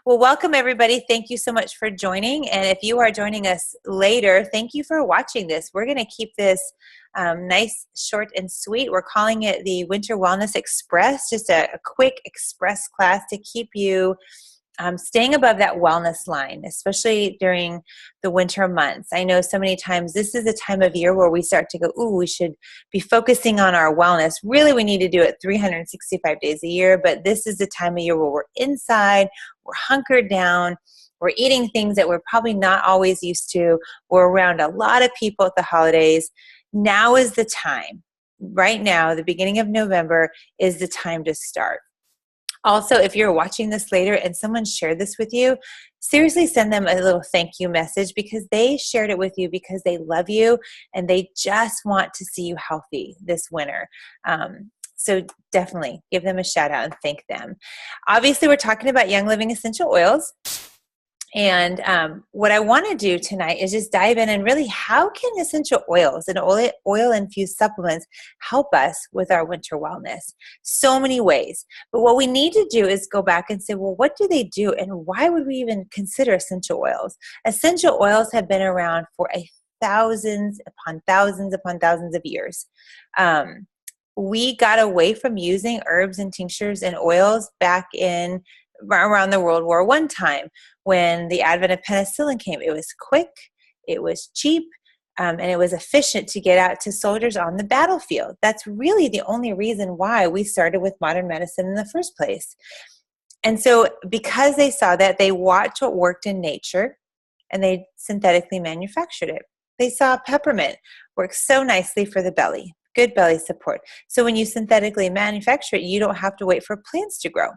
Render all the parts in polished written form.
Well, welcome everybody. Thank you so much for joining. And if you are joining us later, thank you for watching this. We're going to keep this nice, short, and sweet. We're calling it the Winter Wellness Express, just a quick express class to keep you staying above that wellness line, especially during the winter months. I know so many times this is a time of year where we start to go, ooh, we should be focusing on our wellness. Really, we need to do it 365 days a year, but this is the time of year where we're inside, we're hunkered down, we're eating things that we're probably not always used to. We're around a lot of people at the holidays. Now is the time. Right now, the beginning of November is the time to start. Also, if you're watching this later and someone shared this with you, seriously send them a little thank you message because they shared it with you because they love you and they just want to see you healthy this winter. So definitely give them a shout out and thank them. Obviously, we're talking about Young Living essential oils. And what I want to do tonight is just dive in and really how can essential oils and oil-infused supplements help us with our winter wellness? So many ways. But what we need to do is go back and say, well, what do they do and why would we even consider essential oils? Essential oils have been around for thousands upon thousands upon thousands of years. We got away from using herbs and tinctures and oils back in around the World War I time when the advent of penicillin came. It was quick, it was cheap, and it was efficient to get out to soldiers on the battlefield. That's really the only reason why we started with modern medicine in the first place. And so because they saw that, they watched what worked in nature and they synthetically manufactured it. They saw peppermint works so nicely for the belly, good belly support. So when you synthetically manufacture it, you don't have to wait for plants to grow.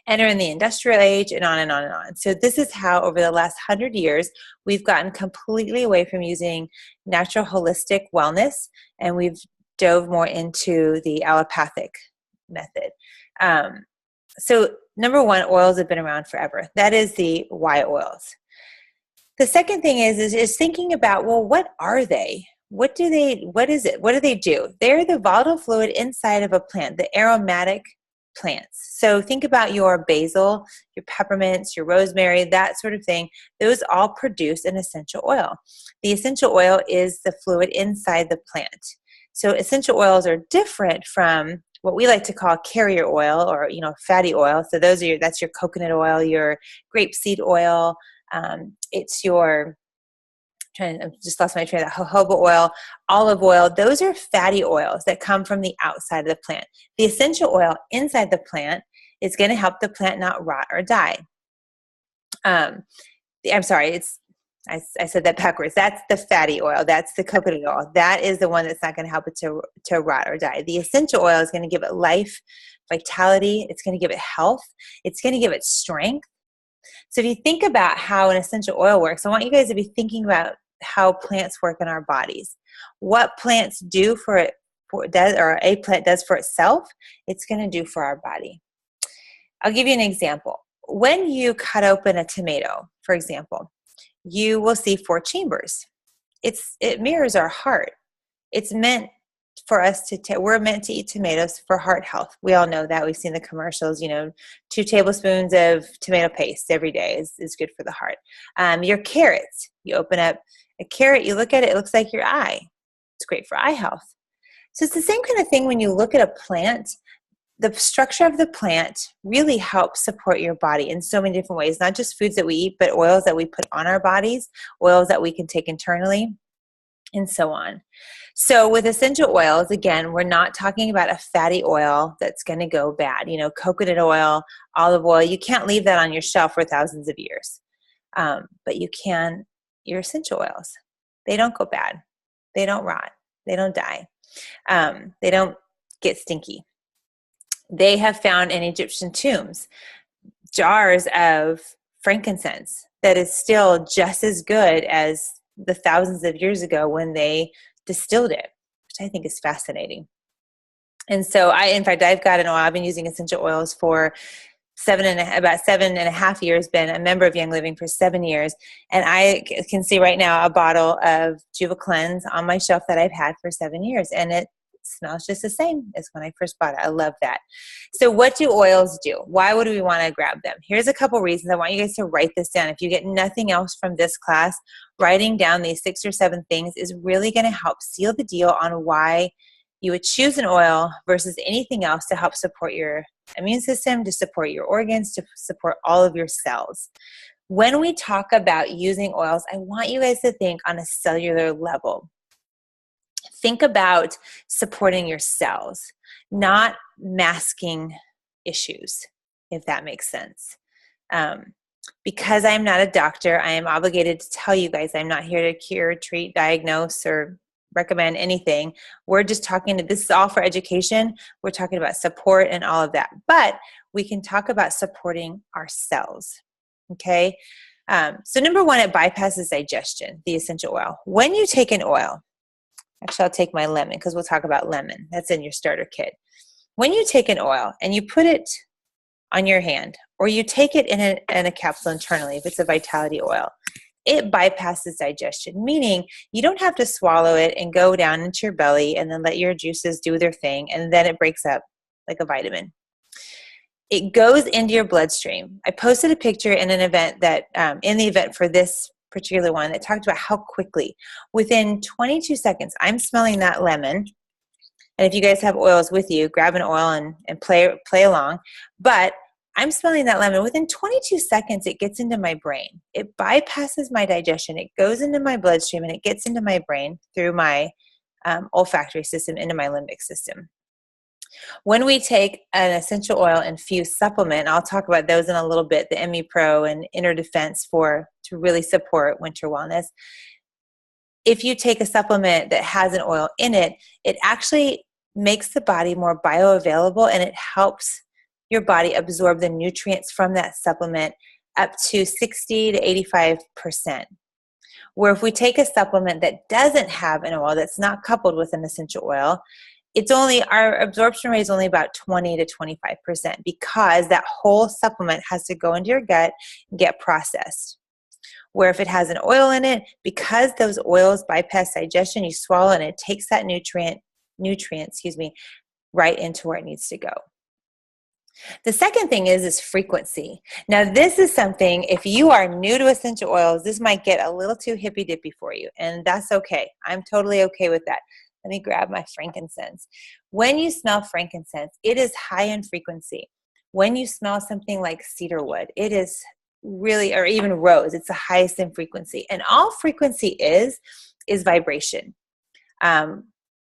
Enter in the industrial age and on and on and on. So this is how over the last 100 years, we've gotten completely away from using natural holistic wellness and we've dove more into the allopathic method. So number one, oils have been around forever. That is the why oils. The second thing is thinking about, well, what are they? What is it? What do they do? They're the volatile fluid inside of a plant, the aromatic plants. So think about your basil, your peppermints, your rosemary, that sort of thing. Those all produce an essential oil. The essential oil is the fluid inside the plant. So essential oils are different from what we like to call carrier oil or, fatty oil. So that's your coconut oil, your grapeseed oil. I just lost my train of jojoba oil, olive oil. Those are fatty oils that come from the outside of the plant. The essential oil inside the plant is going to help the plant not rot or die. I'm sorry, I said that backwards. That's the fatty oil. That's the coconut oil. That is the one that's not going to help it to rot or die. The essential oil is going to give it life, vitality. It's going to give it health. It's going to give it strength. So if you think about how an essential oil works, I want you guys to be thinking about how plants work in our bodies. What plants do or a plant does for itself, it's going to do for our body. I'll give you an example. When you cut open a tomato, for example, you will see 4 chambers. It mirrors our heart. It's meant for us we're meant to eat tomatoes for heart health. We all know that. We've seen the commercials, 2 tablespoons of tomato paste every day is good for the heart. Your carrots, you open up a carrot, you look at it, it looks like your eye. It's great for eye health. So it's the same kind of thing when you look at a plant. The structure of the plant really helps support your body in so many different ways, not just foods that we eat, but oils that we put on our bodies, oils that we can take internally, and so on. So with essential oils, again, we're not talking about a fatty oil that's going to go bad. Coconut oil, olive oil, you can't leave that on your shelf for thousands of years. But you can, your essential oils. They don't go bad. They don't rot. They don't die. They don't get stinky. They have found in Egyptian tombs jars of frankincense that is still just as good as the thousands of years ago when they distilled it, which I think is fascinating. And so I've got an oil. I've been using essential oils for about 7.5 years, been a member of Young Living for 7 years. And I can see right now a bottle of Juva Cleanse on my shelf that I've had for 7 years. And smells just the same as when I first bought it. I love that. So what do oils do? Why would we want to grab them? Here's a couple reasons. I want you guys to write this down. If you get nothing else from this class, writing down these 6 or 7 things is really going to help seal the deal on why you would choose an oil versus anything else to help support your immune system, to support your organs, to support all of your cells. When we talk about using oils, I want you guys to think on a cellular level. Think about supporting your cells, not masking issues, if that makes sense. Because I'm not a doctor, I am obligated to tell you guys I'm not here to cure, treat, diagnose, or recommend anything. We're just talking, this is all for education. We're talking about support and all of that. But we can talk about supporting our cells, okay? So number 1, it bypasses digestion, the essential oil. When you take an oil, actually I'll take my lemon because we'll talk about lemon. That's in your starter kit. When you take an oil and you put it on your hand, or you take it in a capsule internally, if it's a Vitality oil, it bypasses digestion, meaning you don't have to swallow it and go down into your belly and then let your juices do their thing, and then it breaks up like a vitamin. It goes into your bloodstream. I posted a picture in an event that, in the event for this particular one, that talked about how quickly, within 22 seconds, I'm smelling that lemon. And if you guys have oils with you, grab an oil and play along. But I'm smelling that lemon. Within 22 seconds, it gets into my brain. It bypasses my digestion. It goes into my bloodstream, and it gets into my brain through my olfactory system, into my limbic system. When we take an essential oil infused supplement, I'll talk about those in a little bit, the ME Pro and Inner Defense to really support winter wellness. If you take a supplement that has an oil in it, it actually makes the body more bioavailable, and it helps your body absorb the nutrients from that supplement up to 60 to 85%. Where if we take a supplement that doesn't have an oil, that's not coupled with an essential oil, our absorption rate is only about 20 to 25%, because that whole supplement has to go into your gut and get processed. Where if it has an oil in it, because those oils bypass digestion, you swallow and it takes that nutrient, right into where it needs to go. The second thing is frequency. Now, this is something, if you are new to essential oils, this might get a little too hippy-dippy for you, and that's okay. I'm totally okay with that. Let me grab my frankincense. When you smell frankincense, it is high in frequency. When you smell something like cedarwood, it is really, or even rose, it's the highest in frequency. And all frequency is vibration.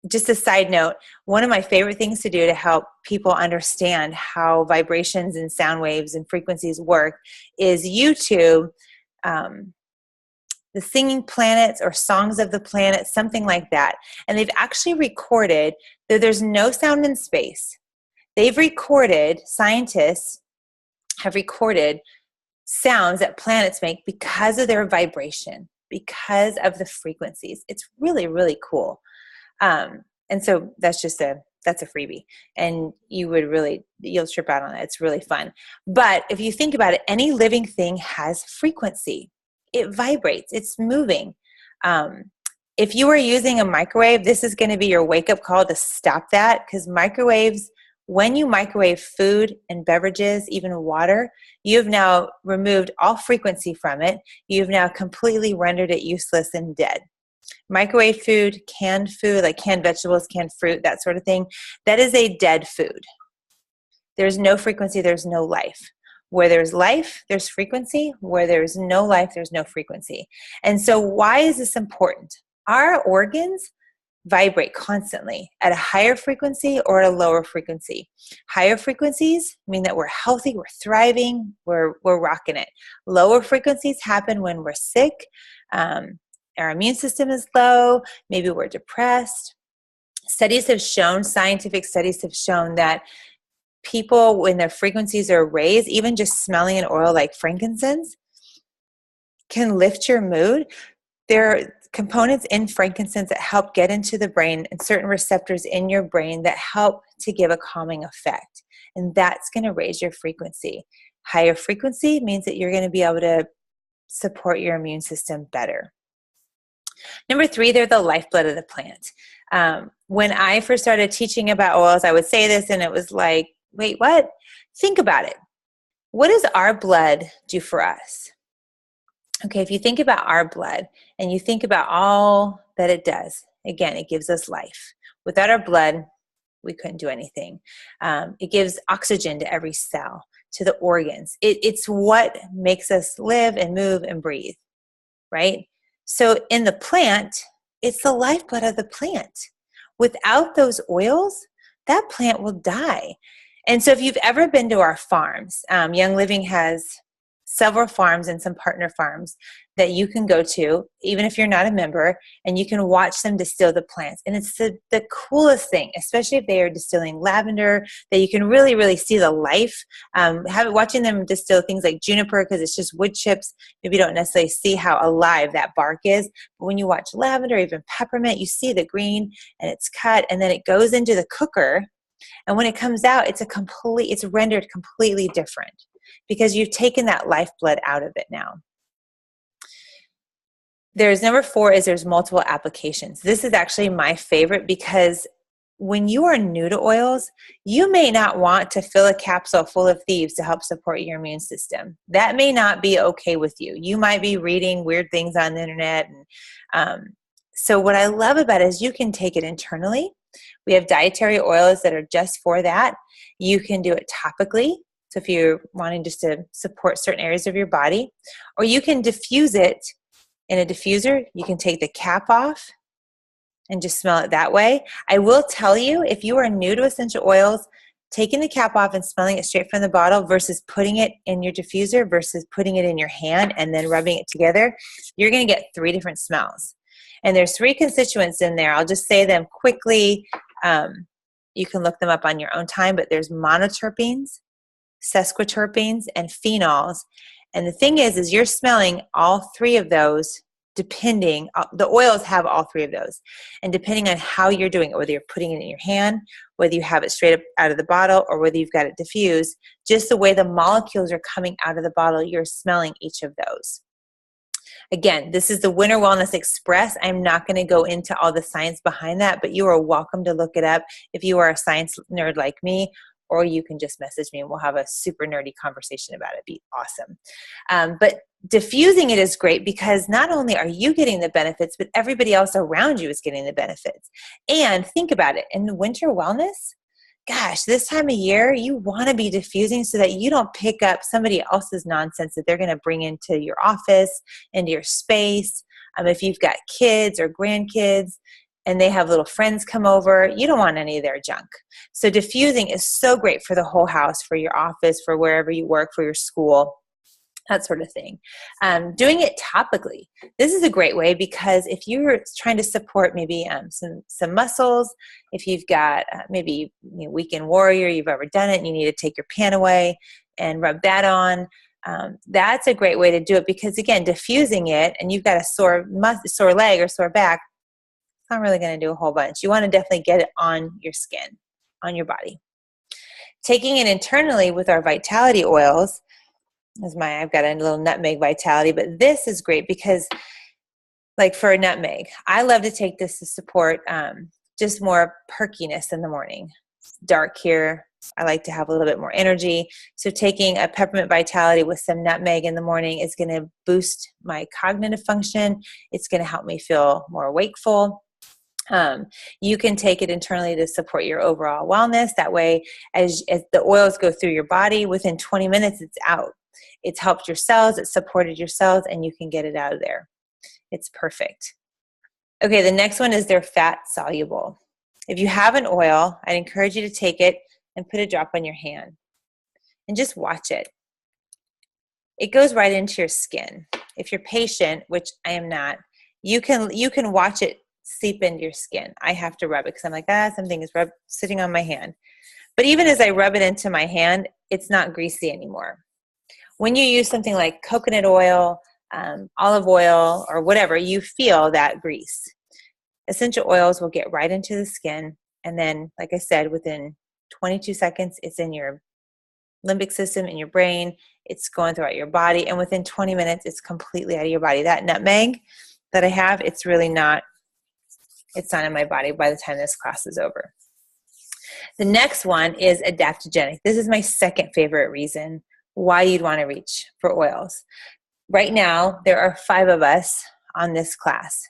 Just a side note, one of my favorite things to do to help people understand how vibrations and sound waves and frequencies work is YouTube, the Singing Planets or Songs of the Planet, something like that. And they've actually recorded that there's no sound in space. Scientists have recorded sounds that planets make because of their vibration, because of the frequencies. It's really, really cool. And so that's a freebie, and you'll trip out on it. It's really fun. But if you think about it, any living thing has frequency. It vibrates, it's moving. If you are using a microwave, this is going to be your wake-up call to stop that, because microwaves, when you microwave food and beverages, even water, you've now removed all frequency from it. You've now completely rendered it useless and dead. Microwave food, like canned vegetables, canned fruit, that sort of thing, that is a dead food. There's no frequency, there's no life. Where there's life, there's frequency. Where there's no life, there's no frequency. And so why is this important? Our organs vibrate constantly at a higher frequency or at a lower frequency. Higher frequencies mean that we're healthy, we're thriving, we're rocking it. Lower frequencies happen when we're sick, our immune system is low, maybe we're depressed. Scientific studies have shown that people, when their frequencies are raised, even just smelling an oil like frankincense can lift your mood. There are components in frankincense that help get into the brain, and certain receptors in your brain that help to give a calming effect. And that's going to raise your frequency. Higher frequency means that you're going to be able to support your immune system better. Number three, they're the lifeblood of the plant. When I first started teaching about oils, I would say this and it was like, wait, what? Think about it. What does our blood do for us? Okay, if you think about our blood and you think about all that it does, again, it gives us life. Without our blood, we couldn't do anything. It gives oxygen to every cell, to the organs. It's what makes us live and move and breathe, right? So in the plant, it's the lifeblood of the plant. Without those oils, that plant will die. And so if you've ever been to our farms, Young Living has several farms and some partner farms that you can go to, even if you're not a member, and you can watch them distill the plants. And it's the coolest thing, especially if they are distilling lavender, that you can really, really see the life. Watching them distill things like juniper, because it's just wood chips, maybe you don't necessarily see how alive that bark is. But when you watch lavender, even peppermint, you see the green, and it's cut, and then it goes into the cooker. And when it comes out, it's rendered completely different, because you've taken that lifeblood out of it now. There's number four is there's multiple applications. This is actually my favorite, because when you are new to oils, you may not want to fill a capsule full of thieves to help support your immune system. That may not be okay with you. You might be reading weird things on the internet. And so what I love about it is you can take it internally. We have dietary oils that are just for that. You can do it topically. So if you're wanting just to support certain areas of your body, or you can diffuse it in a diffuser. You can take the cap off and just smell it that way. I will tell you, if you are new to essential oils, taking the cap off and smelling it straight from the bottle versus putting it in your diffuser versus putting it in your hand and then rubbing it together, you're going to get three different smells. And there's three constituents in there. I'll just say them quickly. You can look them up on your own time, but there's monoterpenes, sesquiterpenes, and phenols. And the thing is you're smelling all three of those depending, the oils have all three of those. And depending on how you're doing it, whether you're putting it in your hand, whether you have it straight up out of the bottle, or whether you've got it diffused, just the way the molecules are coming out of the bottle, you're smelling each of those. Again, this is the Winter Wellness Express. I'm not going to go into all the science behind that, but you are welcome to look it up if you are a science nerd like me, or you can just message me and we'll have a super nerdy conversation about it. It'd be awesome. But diffusing it is great, because not only are you getting the benefits, but everybody else around you is getting the benefits. And think about it, in winter wellness, gosh, this time of year, you want to be diffusing so that you don't pick up somebody else's nonsense that they're going to bring into your office, into your space. If you've got kids or grandkids and they have little friends come over, you don't want any of their junk. So diffusing is so great for the whole house, for your office, for wherever you work, for your school, that sort of thing. Doing it topically. This is a great way, because if you're trying to support maybe some muscles, if you've got maybe weekend warrior, you've ever done it and you need to take your pan away and rub that on, that's a great way to do it, because again, diffusing it and you've got a sore leg or sore back, it's not really going to do a whole bunch. You want to definitely get it on your skin, on your body. Taking it internally with our vitality oils, I've got a little nutmeg vitality, but this is great because, like for a nutmeg, I love to take this to support just more perkiness in the morning. It's dark here. I like to have a little bit more energy. So taking a peppermint vitality with some nutmeg in the morning is going to boost my cognitive function. It's going to help me feel more wakeful. You can take it internally to support your overall wellness. That way, as the oils go through your body, within 20 minutes, it's out. It's helped your cells, it's supported your cells, and you can get it out of there. It's perfect. Okay, the next one is they're fat soluble. If you have an oil, I'd encourage you to take it and put a drop on your hand and just watch it. It goes right into your skin. If you're patient, which I am not, you can watch it seep into your skin. I have to rub it because I'm like, something is sitting on my hand. But even as I rub it into my hand, it's not greasy anymore. When you use something like coconut oil, olive oil, or whatever, you feel that grease. Essential oils will get right into the skin, and then, like I said, within 22 seconds, it's in your limbic system, in your brain, it's going throughout your body, and within 20 minutes, it's completely out of your body. That nutmeg, that I have, it's really not, it's not in my body by the time this class is over. The next one is adaptogenic. This is my second favorite reason why you'd want to reach for oils. Right now, there are 5 of us on this class,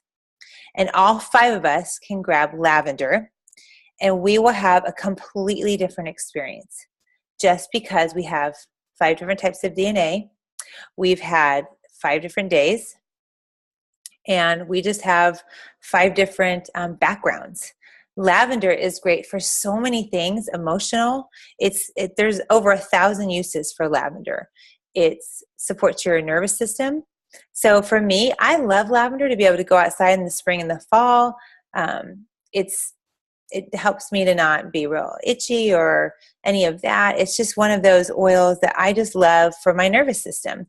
and all 5 of us can grab lavender, and we will have a completely different experience just because we have 5 different types of DNA. We've had 5 different days, and we just have 5 different backgrounds. Lavender is great for so many things, emotional. There's over 1,000 uses for lavender. It supports your nervous system. So for me, I love lavender to be able to go outside in the spring and the fall. It helps me to not be real itchy or any of that. It's just one of those oils that I just love for my nervous system.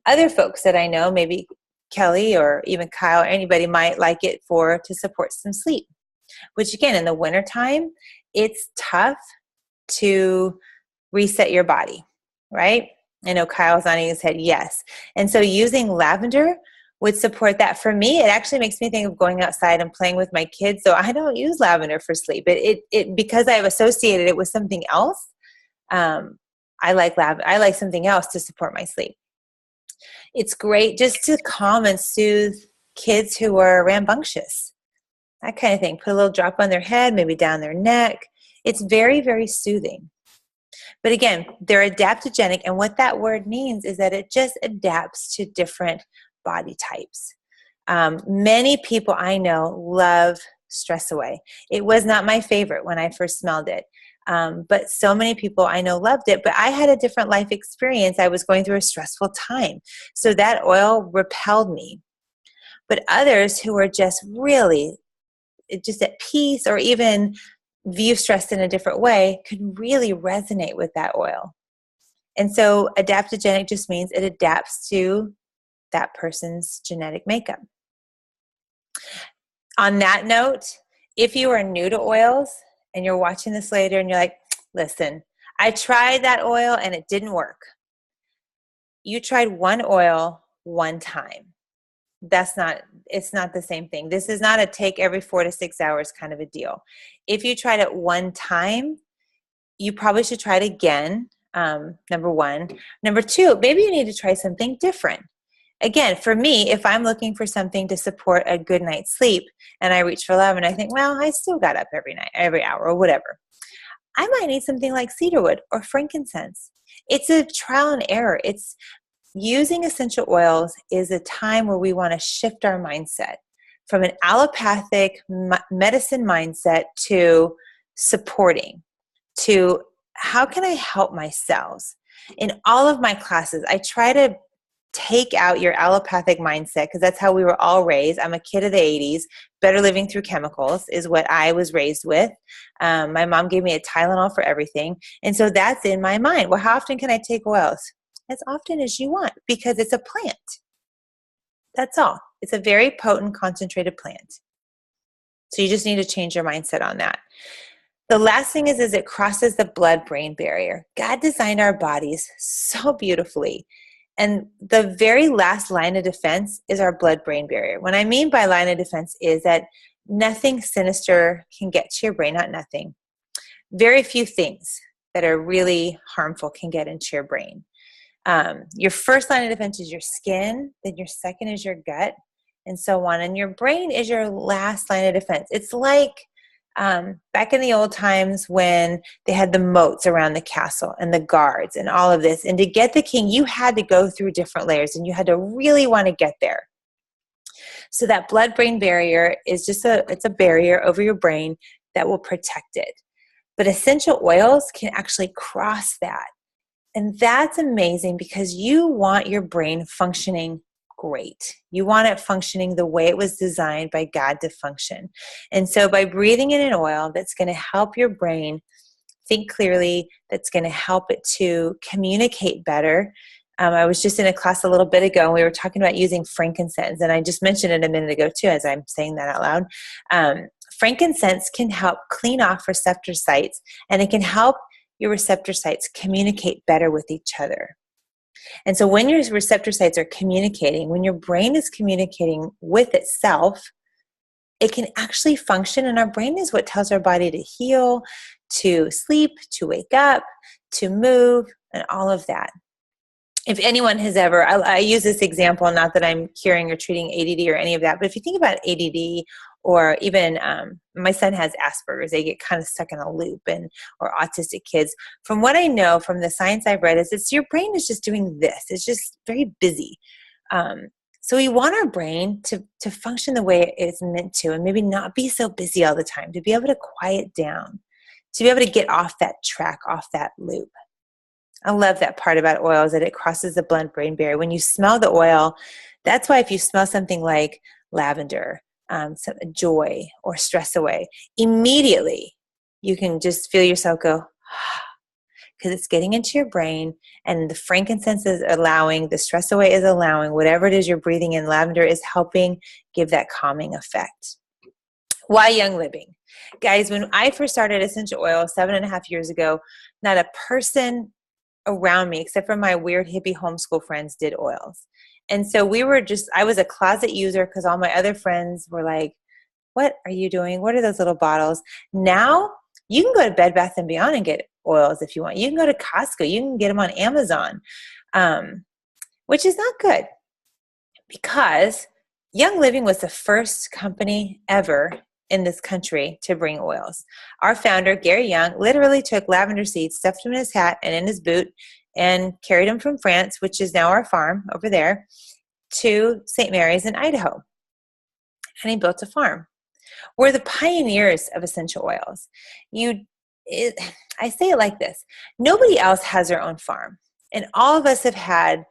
Other folks that I know, maybe Kelly or even Kyle or anybody, might like it to support some sleep, which again, in the wintertime, it's tough to reset your body, right? I know Kyle's nodding his head, yes. And so using lavender would support that. For me, it actually makes me think of going outside and playing with my kids. So I don't use lavender for sleep. Because I've associated it with something else, I like something else to support my sleep. It's great just to calm and soothe kids who are rambunctious, that kind of thing. Put a little drop on their head, maybe down their neck. It's very, very soothing. But again, they're adaptogenic, and what that word means is that it just adapts to different body types. Many people I know love Stress Away. It was not my favorite when I first smelled it, but so many people I know loved it. But I had a different life experience. I was going through a stressful time, so that oil repelled me. But others who are just really just at peace, or even view stress in a different way, could really resonate with that oil. And so adaptogenic just means it adapts to that person's genetic makeup. On that note, if you are new to oils and you're watching this later and you're like, listen, I tried that oil and it didn't work. You tried one oil one time. It's not the same thing. This is not a take every 4 to 6 hours kind of a deal. If you tried it one time, you probably should try it again, number one. Number two, maybe you need to try something different. Again, for me, if I'm looking for something to support a good night's sleep and I reach for lavender, I think, well, I still got up every night, every hour or whatever. I might need something like cedarwood or frankincense. It's a trial and error. Using essential oils is a time where we want to shift our mindset from an allopathic medicine mindset to supporting, to how can I help my cells? In all of my classes, I try to take out your allopathic mindset, because that's how we were all raised. I'm a kid of the 80s. Better living through chemicals is what I was raised with. My mom gave me a Tylenol for everything. And so that's in my mind. Well, how often can I take oils? As often as you want, because it's a plant. That's all. It's a very potent, concentrated plant. So you just need to change your mindset on that. The last thing is it crosses the blood-brain barrier. God designed our bodies so beautifully. And the very last line of defense is our blood-brain barrier. What I mean by line of defense is that nothing sinister can get to your brain, not nothing. Very few things that are really harmful can get into your brain. Your first line of defense is your skin, then your second is your gut, and so on. And your brain is your last line of defense. It's like back in the old times when they had the moats around the castle and the guards and all of this. And to get the king, you had to go through different layers, and you had to really want to get there. So that blood-brain barrier is it's a barrier over your brain that will protect it. But essential oils can actually cross that. And that's amazing, because you want your brain functioning great. You want it functioning the way it was designed by God to function. And so by breathing in an oil that's going to help your brain think clearly, that's going to help it to communicate better. I was just in a class a little bit ago, and we were talking about using frankincense. And I just mentioned it a minute ago too, as I'm saying that out loud. Frankincense can help clean off receptor sites, and it can help your receptor sites communicate better with each other. And so when your receptor sites are communicating, when your brain is communicating with itself, it can actually function. And our brain is what tells our body to heal, to sleep, to wake up, to move, and all of that. If anyone has ever, I use this example, not that I'm curing or treating ADD or any of that, but if you think about ADD, or even my son has Asperger's, they get kind of stuck in a loop, or autistic kids. From what I know, from the science I've read, is it's your brain is just doing this. It's just very busy. So we want our brain to function the way it's meant to, and maybe not be so busy all the time, to be able to quiet down, to be able to get off that track, off that loop. I love that part about oils, that it crosses the blood-brain barrier. When you smell the oil, that's why if you smell something like lavender, some joy, or stress away, immediately you can just feel yourself go, because it's getting into your brain, and the frankincense is allowing, the stress away is allowing, whatever it is you're breathing in, lavender is helping give that calming effect. Why Young Living? Guys, when I first started essential oil 7.5 years ago, not a person around me, except for my weird hippie homeschool friends, did oils. And so I was a closet user because all my other friends were like, what are you doing? What are those little bottles? Now you can go to Bed Bath & Beyond and get oils if you want. You can go to Costco. You can get them on Amazon, which is not good, because Young Living was the first company ever in this country to bring oils. Our founder, Gary Young, literally took lavender seeds, stuffed them in his hat and in his boot, and carried them from France, which is now our farm over there, to St. Mary's in Idaho. And he built a farm. We're the pioneers of essential oils. I say it like this. Nobody else has their own farm. And all of us have had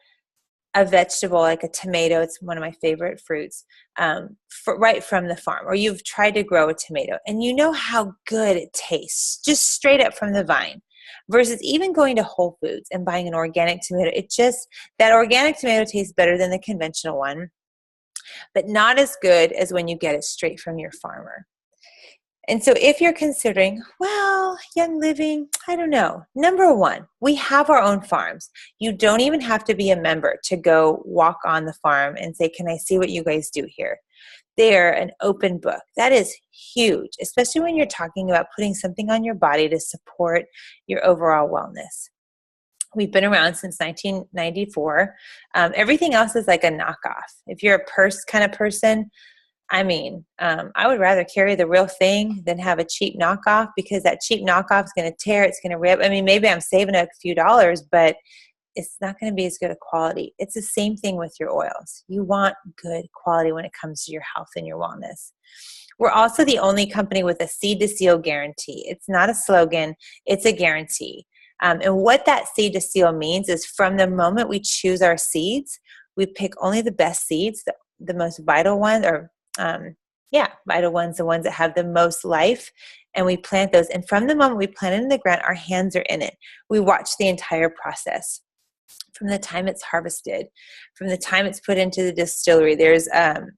a vegetable like a tomato. It's one of my favorite fruits, right from the farm. Or you've tried to grow a tomato, and you know how good it tastes just straight up from the vine, versus even going to Whole Foods and buying an organic tomato. That organic tomato tastes better than the conventional one, but not as good as when you get it straight from your farmer. And so if you're considering, well, Young Living, I don't know. Number one, we have our own farms. You don't even have to be a member to go walk on the farm and say, can I see what you guys do here? They're an open book. That is huge, especially when you're talking about putting something on your body to support your overall wellness. We've been around since 1994. Everything else is like a knockoff. If you're a purse kind of person, I would rather carry the real thing than have a cheap knockoff, because that cheap knockoff is going to tear, it's going to rip. Maybe I'm saving a few dollars, but it's not going to be as good a quality. It's the same thing with your oils. You want good quality when it comes to your health and your wellness. We're also the only company with a seed to seal guarantee. It's not a slogan, it's a guarantee. And what that seed to seal means is, from the moment we choose our seeds, we pick only the best seeds, the most vital ones, vital ones, the ones that have the most life, and we plant those. And from the moment we plant it in the ground, our hands are in it. We watch the entire process, from the time it's harvested, from the time it's put into the distillery. There's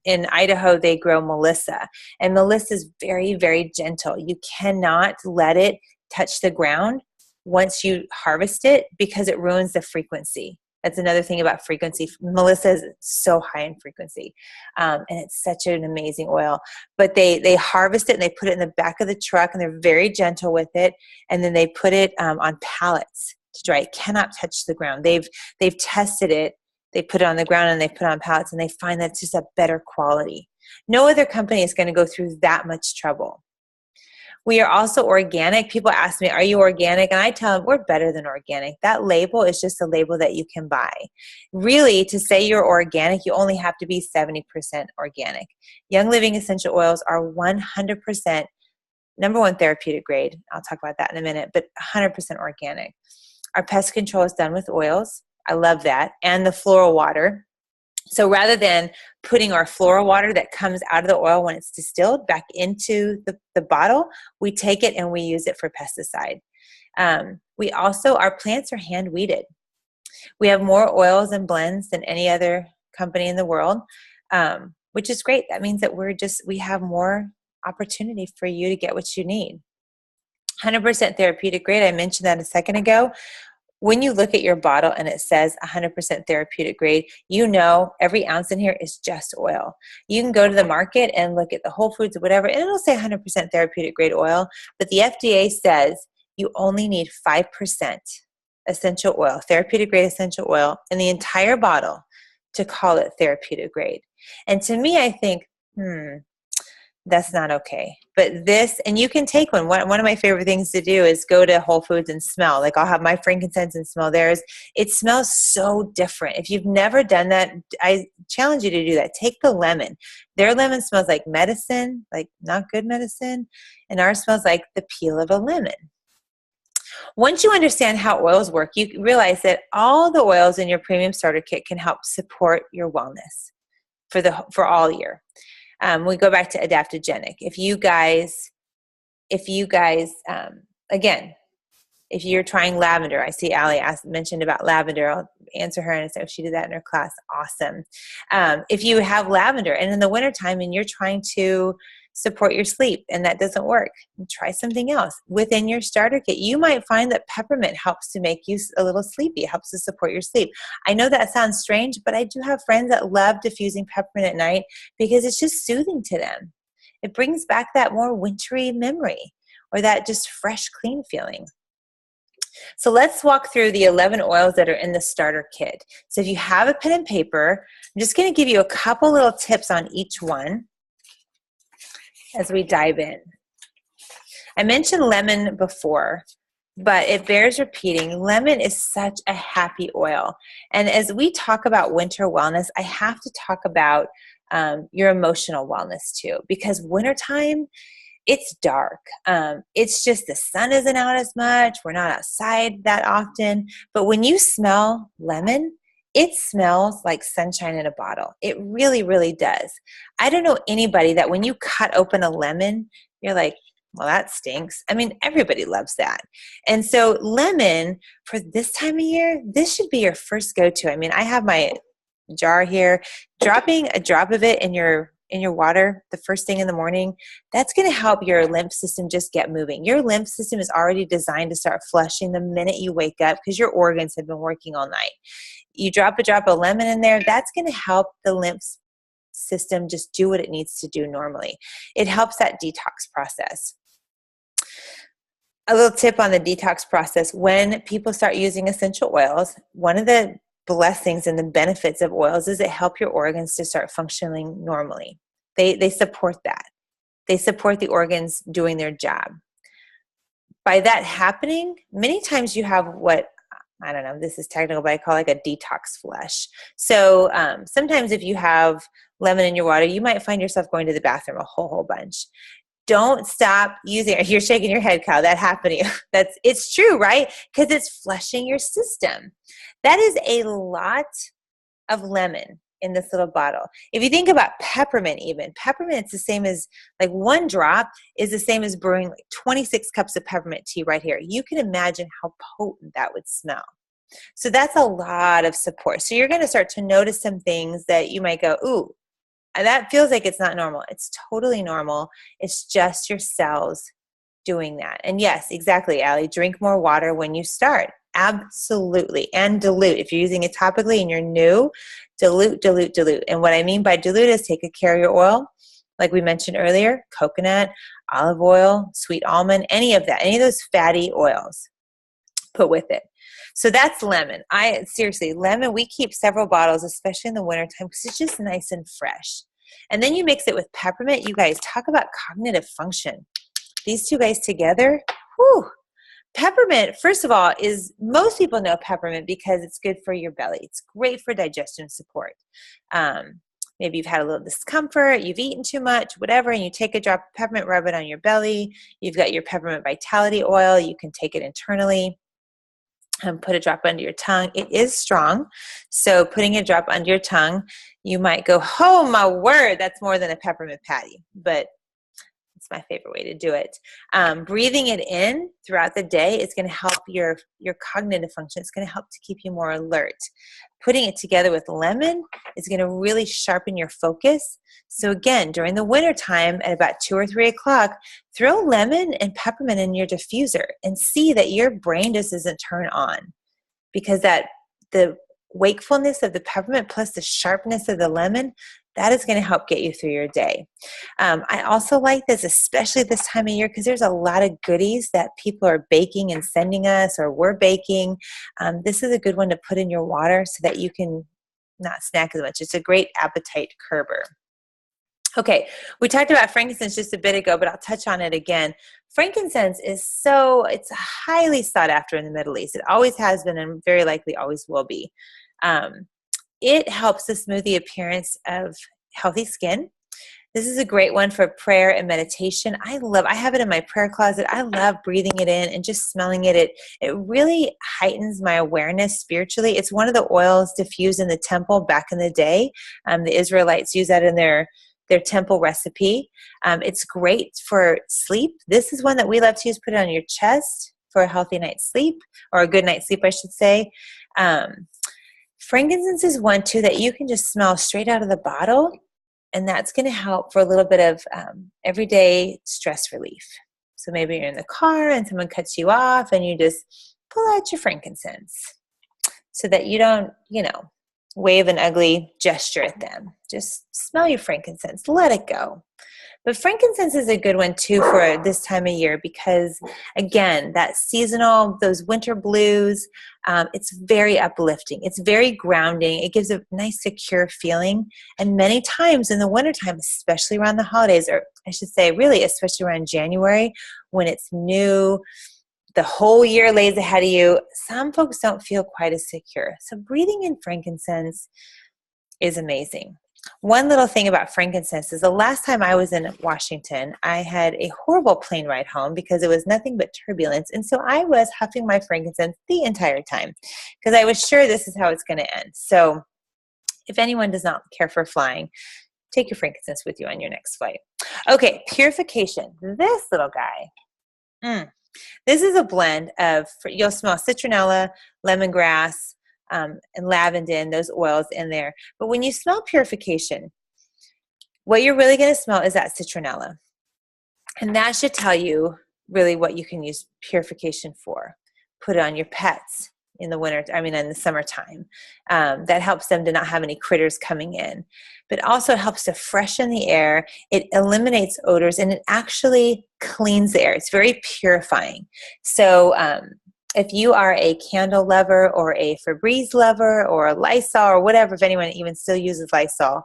in Idaho, they grow Melissa, and Melissa is very, very gentle. You cannot let it touch the ground once you harvest it, because it ruins the frequency. That's another thing about frequency. Melissa is so high in frequency, and it's such an amazing oil. But they harvest it and they put it in the back of the truck, and they're very gentle with it. And then they put it on pallets to dry. It cannot touch the ground. They've tested it. They put it on the ground and they put it on pallets, and they find that it's just a better quality. No other company is going to go through that much trouble. We are also organic. People ask me, are you organic? And I tell them, we're better than organic. That label is just a label that you can buy. Really, to say you're organic, you only have to be 70% organic. Young Living essential oils are 100%, number one, therapeutic grade. I'll talk about that in a minute, but 100% organic. Our pest control is done with oils. I love that. And the floral water. So rather than putting our floral water that comes out of the oil when it's distilled back into the bottle, we take it and we use it for pesticide. Our plants are hand weeded. We have more oils and blends than any other company in the world, which is great. That means that we have more opportunity for you to get what you need. 100% therapeutic grade. I mentioned that a second ago. When you look at your bottle and it says 100% therapeutic grade, you know every ounce in here is just oil. You can go to the market and look at the Whole Foods or whatever, and it'll say 100% therapeutic grade oil, but the FDA says you only need 5% essential oil, therapeutic grade essential oil in the entire bottle to call it therapeutic grade. And to me, I think, that's not okay. But this, and you can take one. One of my favorite things to do is go to Whole Foods and smell. Like I'll have my frankincense and smell theirs. It smells so different. If you've never done that, I challenge you to do that. Take the lemon. Their lemon smells like medicine, like not good medicine. And ours smells like the peel of a lemon. Once you understand how oils work, you realize that all the oils in your premium starter kit can help support your wellness for all year. We go back to adaptogenic. If you guys, again, if you're trying lavender, I see Allie mentioned about lavender. I'll answer her and say if she did that in her class, awesome. If you have lavender and in the wintertime and you're trying to support your sleep and that doesn't work, try something else. Within your starter kit, you might find that peppermint helps to make you a little sleepy. It helps to support your sleep. I know that sounds strange, but I do have friends that love diffusing peppermint at night because it's just soothing to them. It brings back that more wintry memory or that just fresh, clean feeling. So let's walk through the 11 oils that are in the starter kit. So if you have a pen and paper, I'm just going to give you a couple little tips on each one as we dive in. I mentioned lemon before, but it bears repeating. Lemon is such a happy oil. And as we talk about winter wellness, I have to talk about your emotional wellness too, because wintertime, it's dark. It's just the sun isn't out as much. We're not outside that often. But when you smell lemon, it smells like sunshine in a bottle. It really, really does. I don't know anybody that when you cut open a lemon, you're like, well, that stinks. I mean, everybody loves that. And so lemon for this time of year, this should be your first go-to. I mean, I have my jar here. Dropping a drop of it in your water the first thing in the morning, that's going to help your lymph system just get moving. Your lymph system is already designed to start flushing the minute you wake up because your organs have been working all night. You drop a drop of lemon in there, that's going to help the lymph system just do what it needs to do normally. It helps that detox process. A little tip on the detox process: when people start using essential oils, one of the blessings and the benefits of oils is it helps your organs to start functioning normally. They support that. They support the organs doing their job. By that happening, many times you have what, I don't know, this is technical, but I call it like a detox flush. So sometimes if you have lemon in your water, you might find yourself going to the bathroom a whole bunch. Don't stop using it. You're shaking your head, Kyle. That happened to you. It's true, right? Because it's flushing your system. That is a lot of lemon in this little bottle. If you think about peppermint even, peppermint's the same as, like, one drop is the same as brewing like 26 cups of peppermint tea right here. You can imagine how potent that would smell. So that's a lot of support. So you're going to start to notice some things that you might go, ooh, that feels like it's not normal. It's totally normal. It's just your cells doing that. And yes, exactly, Allie, drink more water when you start. Absolutely. And dilute. If you're using it topically and you're new, dilute, dilute, dilute. And what I mean by dilute is take a carrier oil, like we mentioned earlier, coconut, olive oil, sweet almond, any of that, any of those fatty oils, put with it. So that's lemon. Seriously, lemon, we keep several bottles, especially in the wintertime, because it's just nice and fresh. And then you mix it with peppermint. You guys, talk about cognitive function. These two guys together, whew. Peppermint, first of all, most people know peppermint because it's good for your belly. It's great for digestion support. Maybe you've had a little discomfort, you've eaten too much, whatever, and you take a drop of peppermint, rub it on your belly. You've got your peppermint vitality oil. You can take it internally and put a drop under your tongue. It is strong, so putting a drop under your tongue, you might go, oh my word, that's more than a peppermint patty, but it's my favorite way to do it. Breathing it in throughout the day is going to help your cognitive function. It's going to help to keep you more alert. Putting it together with lemon is going to really sharpen your focus. So again, during the winter time at about 2 or 3 o'clock, throw lemon and peppermint in your diffuser and see that your brain just doesn't turn on. because the wakefulness of the peppermint plus the sharpness of the lemon, that is going to help get you through your day. I also like this, especially this time of year, because there's a lot of goodies that people are baking and sending us, or we're baking. This is a good one to put in your water so that you can not snack as much. It's a great appetite curber. Okay, we talked about frankincense just a bit ago, but I'll touch on it again. Frankincense it's highly sought after in the Middle East. It always has been and very likely always will be. It helps to smooth the appearance of healthy skin. This is a great one for prayer and meditation. I have it in my prayer closet. I love breathing it in and just smelling it. It really heightens my awareness spiritually. It's one of the oils diffused in the temple back in the day. The Israelites use that in their temple recipe. It's great for sleep. This is one that we love to use. Put it on your chest for a healthy night's sleep, or a good night's sleep, I should say. Frankincense is one too that you can just smell straight out of the bottle, and that's going to help for a little bit of everyday stress relief. So maybe you're in the car and someone cuts you off, and you just pull out your frankincense so that you don't, wave an ugly gesture at them. Just smell your frankincense. Let it go. But frankincense is a good one too for this time of year because, again, that seasonal, those winter blues, it's very uplifting. It's very grounding. It gives a nice, secure feeling. And many times in the wintertime, especially around the holidays, or I should say really especially around January, when it's new, the whole year lays ahead of you, some folks don't feel quite as secure. So breathing in frankincense is amazing. One little thing about frankincense is the last time I was in Washington, I had a horrible plane ride home because it was nothing but turbulence. And so I was huffing my frankincense the entire time because I was sure this is how it's going to end. So if anyone does not care for flying, take your frankincense with you on your next flight. Okay, purification. This little guy. This is a blend of, you'll smell citronella, lemongrass, and lavender, those oils in there. But when you smell purification, what you're really going to smell is that citronella. And that should tell you really what you can use purification for. Put it on your pets in the summertime. That helps them to not have any critters coming in. But also it helps to freshen the air. It eliminates odors, and it actually cleans the air. It's very purifying. So if you are a candle lover or a Febreze lover or a Lysol or whatever, if anyone even still uses Lysol,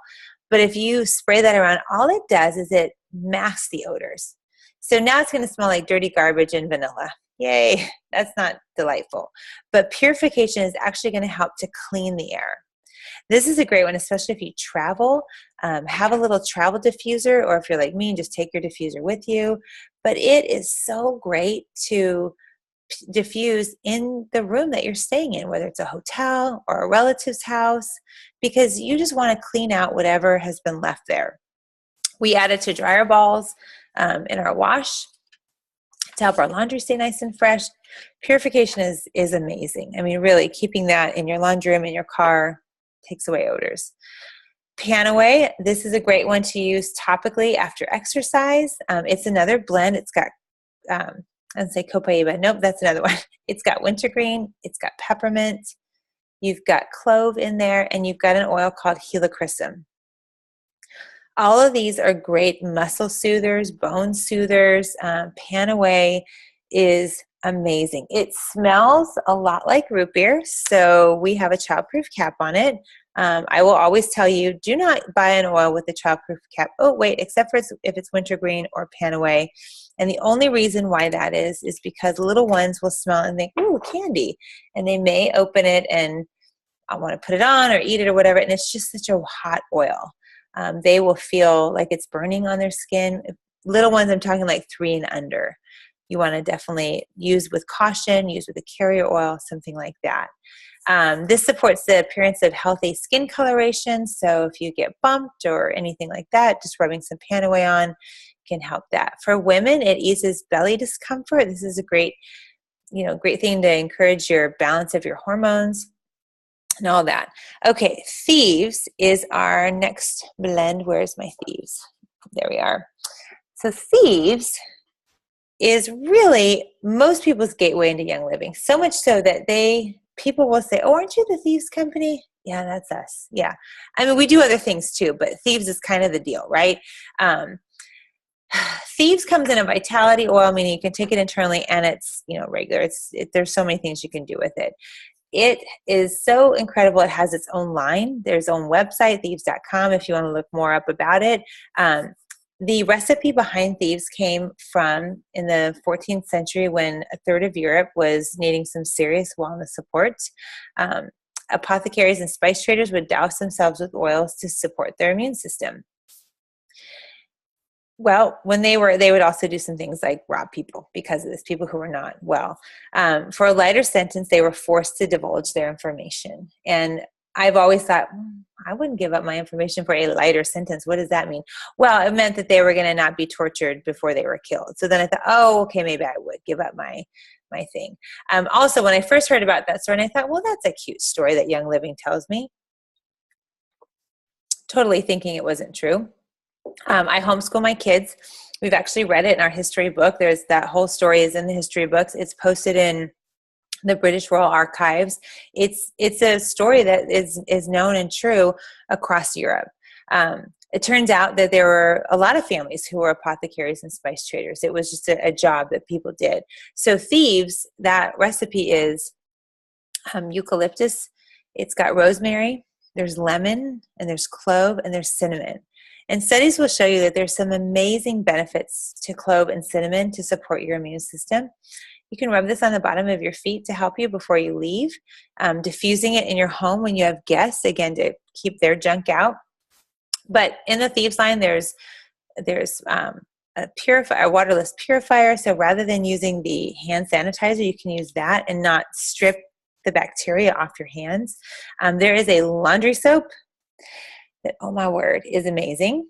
but if you spray that around, all it does is it masks the odors. So now it's going to smell like dirty garbage and vanilla. Yay, that's not delightful. But purification is actually going to help to clean the air. This is a great one, especially if you travel. Have a little travel diffuser, or if you're like me and just take your diffuser with you. But it is so great to diffuse in the room that you're staying in, whether it's a hotel or a relative's house, because you just want to clean out whatever has been left there. We add it to dryer balls in our wash to help our laundry stay nice and fresh. Purification is amazing. I mean, really, keeping that in your laundry room, in your car, takes away odors. Panaway, this is a great one to use topically after exercise. It's another blend. It's got, I'd say copaiba. Nope, that's another one. It's got wintergreen. It's got peppermint. You've got clove in there, and you've got an oil called helichrysum. All of these are great muscle soothers, bone soothers. Panaway is amazing. It smells a lot like root beer, so we have a childproof cap on it. I will always tell you, do not buy an oil with a childproof cap. Oh, wait, except for if it's wintergreen or Panaway. And the only reason why that is because little ones will smell and think, ooh, candy. And they may open it and I want to put it on or eat it or whatever, and it's just such a hot oil. They will feel like it's burning on their skin. Little ones, I'm talking like 3 and under. You want to definitely use with caution, use with a carrier oil, something like that. This supports the appearance of healthy skin coloration. So if you get bumped or anything like that, just rubbing some Panaway on can help that. For women, it eases belly discomfort. This is a great thing to encourage your balance of your hormones and all that. Okay, Thieves is our next blend. Where's my Thieves? There we are. So Thieves is really most people's gateway into Young Living, so much so that they people will say, oh, aren't you the Thieves Company? Yeah, that's us. Yeah. I mean, we do other things too, but Thieves is kind of the deal, right? Thieves comes in a vitality oil, meaning you can take it internally and it's, regular. There's so many things you can do with it. It is so incredible. It has its own line. There's its own website, thieves.com, if you want to look more up about it. The recipe behind Thieves came from in the 14th century when a third of Europe was needing some serious wellness support. Apothecaries and spice traders would douse themselves with oils to support their immune system. Well, when they would also do some things like rob people because of this, people who were not well. For a lighter sentence, they were forced to divulge their information. And I've always thought, I wouldn't give up my information for a lighter sentence. What does that mean? Well, it meant that they were going to not be tortured before they were killed. So then I thought, oh, okay, maybe I would give up my thing. Also, when I first heard about that story, I thought, well, that's a cute story that Young Living tells me. Totally thinking it wasn't true. I homeschool my kids. We've actually read it in our history book. There's that whole story is in the history books. It's posted in the British Royal Archives. It's a story that is known and true across Europe. It turns out that there were a lot of families who were apothecaries and spice traders. It was just a job that people did. So Thieves, that recipe is eucalyptus. It's got rosemary, there's lemon, and there's clove, and there's cinnamon. And studies will show you that there's some amazing benefits to clove and cinnamon to support your immune system. You can rub this on the bottom of your feet to help you before you leave. Diffusing it in your home when you have guests, again, to keep their junk out. But in the Thieves line, there's a waterless purifier. So rather than using the hand sanitizer, you can use that and not strip the bacteria off your hands. There is a laundry soap that, oh my word, is amazing.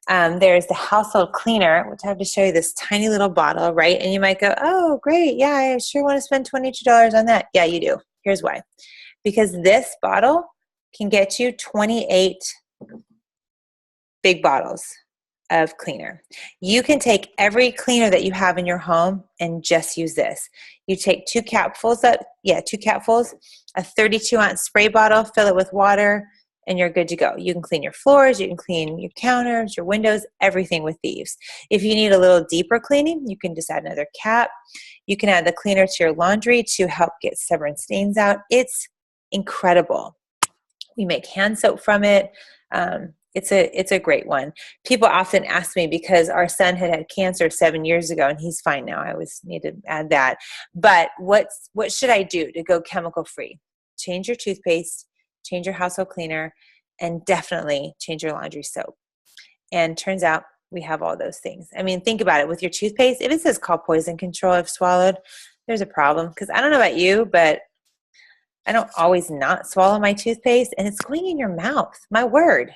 There's the household cleaner, which I have to show you this tiny little bottle, right? And you might go, oh, great. Yeah, I sure want to spend $22 on that. Yeah, you do. Here's why. Because this bottle can get you 28 big bottles of cleaner. You can take every cleaner that you have in your home and just use this. You take 2 capfuls, a 32-ounce spray bottle, fill it with water, and you're good to go. You can clean your floors, you can clean your counters, your windows, everything with Thieves. If you need a little deeper cleaning, you can just add another cap. You can add the cleaner to your laundry to help get stubborn stains out. It's incredible. We make hand soap from it. It's a great one. People often ask me because our son had cancer 7 years ago and he's fine now. I always need to add that. But what should I do to go chemical free? Change your toothpaste, change your household cleaner, and definitely change your laundry soap. And turns out we have all those things. I mean, think about it. With your toothpaste, if it says call poison control if swallowed, there's a problem. Because I don't know about you, but I don't always not swallow my toothpaste, and it's going in your mouth. My word.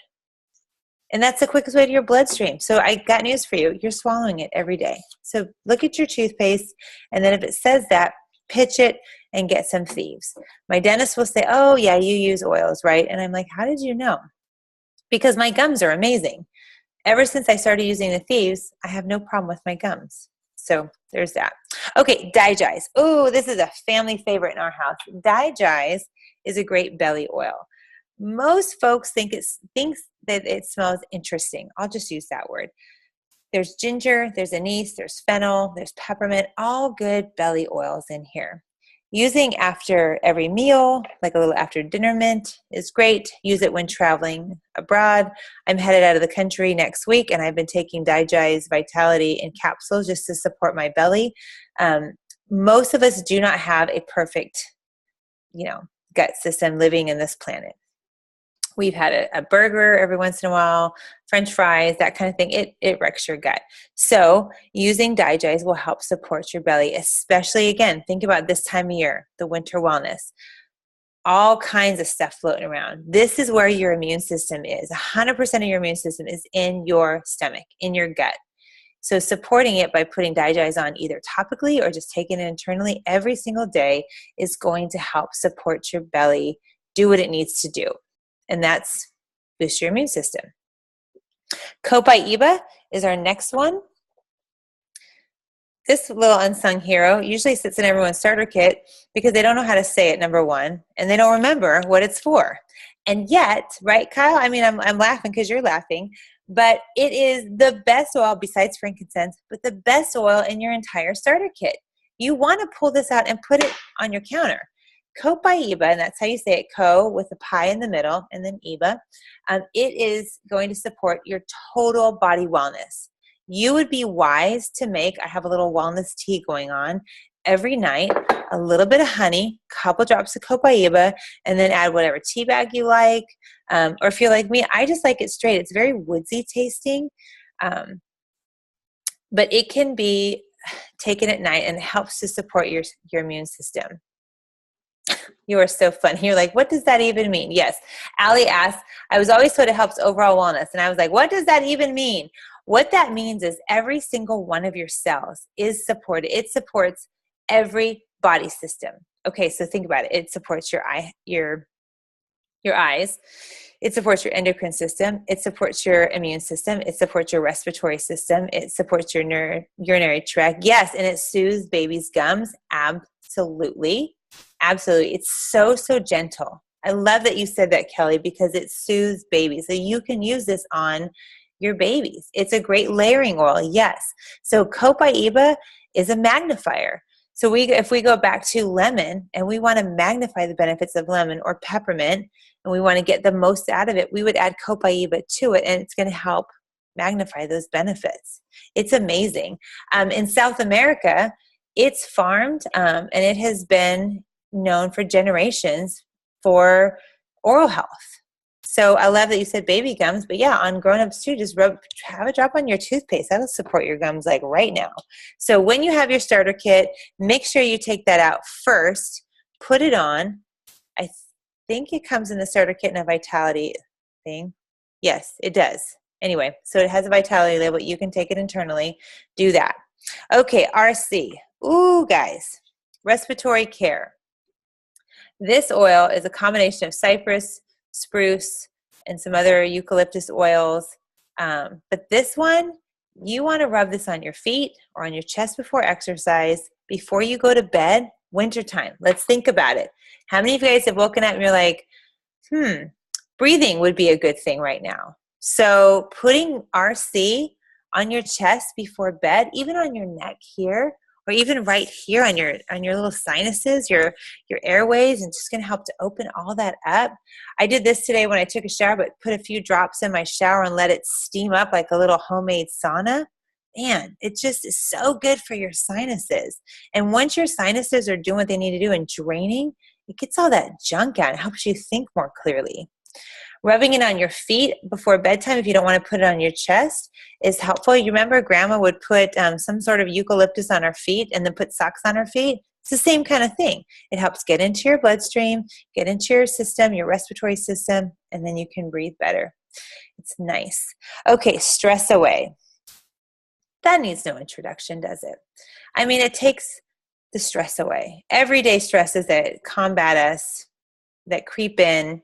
And that's the quickest way to your bloodstream. So I got news for you. You're swallowing it every day. So look at your toothpaste, and then if it says that, pitch it and get some Thieves. My dentist will say, oh, yeah, you use oils, right? And I'm like, how did you know? Because my gums are amazing. Ever since I started using the Thieves, I have no problem with my gums. So there's that. Okay, Digize. Oh, this is a family favorite in our house. Digize is a great belly oil. Most folks think that it smells interesting. I'll just use that word. There's ginger, there's anise, there's fennel, there's peppermint, all good belly oils in here. Using after every meal, like a little after dinner mint, is great. Use it when traveling abroad. I'm headed out of the country next week, and I've been taking Digize Vitality in capsules just to support my belly. Most of us do not have a perfect, gut system living in this planet. We've had a burger every once in a while, French fries, that kind of thing. It wrecks your gut. So using Digize will help support your belly, especially, again, think about this time of year, the winter wellness. All kinds of stuff floating around. This is where your immune system is. 100% of your immune system is in your stomach, in your gut. So supporting it by putting Digize on either topically or just taking it internally every single day is going to help support your belly do what it needs to do. And that's boost your immune system. Copaiba is our next one. This little unsung hero usually sits in everyone's starter kit because they don't know how to say it, number one, and they don't remember what it's for. And yet, right, Kyle? I mean, I'm laughing because you're laughing, but it is the best oil besides frankincense, but the best oil in your entire starter kit. You want to pull this out and put it on your counter. Copaiba, and that's how you say it, co with a pi in the middle and then iba. It is going to support your total body wellness. You would be wise to make, I have a little wellness tea going on every night, a little bit of honey, couple drops of copaiba, and then add whatever tea bag you like. Or if you're like me, I just like it straight. It's very woodsy tasting, but it can be taken at night and it helps to support your immune system. You are so funny. You're like, what does that even mean? Yes. Allie asked, I was always told it helps overall wellness. And I was like, what does that even mean? What that means is every single one of your cells is supported. It supports every body system. Okay, so think about it. It supports your eyes. It supports your endocrine system. It supports your immune system. It supports your respiratory system. It supports your urinary tract. Yes, and it soothes babies' gums. Absolutely. Absolutely. It's so, so gentle. I love that you said that, Kelly, because it soothes babies. So you can use this on your babies. It's a great layering oil. Yes. So copaiba is a magnifier. So if we go back to lemon and we want to magnify the benefits of lemon or peppermint and we want to get the most out of it, we would add copaiba to it and it's going to help magnify those benefits. It's amazing. In South America, it's farmed and it has been known for generations for oral health. So I love that you said baby gums, but yeah, on grown-ups too, just have a drop on your toothpaste. That'll support your gums like right now. So when you have your starter kit, make sure you take that out first, put it on. I think it comes in the starter kit in a vitality thing. Yes, it does. Anyway, so it has a vitality label. You can take it internally. Do that. Okay, RC. Ooh, guys, respiratory care. This oil is a combination of cypress, spruce, and some other eucalyptus oils. But this one, you want to rub this on your feet or on your chest before exercise, before you go to bed, wintertime. Let's think about it. How many of you guys have woken up and you're like, breathing would be a good thing right now. So putting RC on your chest before bed, even on your neck here, or even right here on your little sinuses, your airways, and just going to help to open all that up. I did this today when I took a shower, but put a few drops in my shower and let it steam up like a little homemade sauna. Man, it just is so good for your sinuses. And once your sinuses are doing what they need to do and draining, it gets all that junk out. It helps you think more clearly. Rubbing it on your feet before bedtime, if you don't want to put it on your chest, is helpful. You remember Grandma would put some sort of eucalyptus on her feet and then put socks on her feet? It's the same kind of thing. It helps get into your bloodstream, get into your system, your respiratory system, and then you can breathe better. It's nice. Okay, stress away. That needs no introduction, does it? I mean, it takes the stress away. Everyday stresses that combat us, that creep in.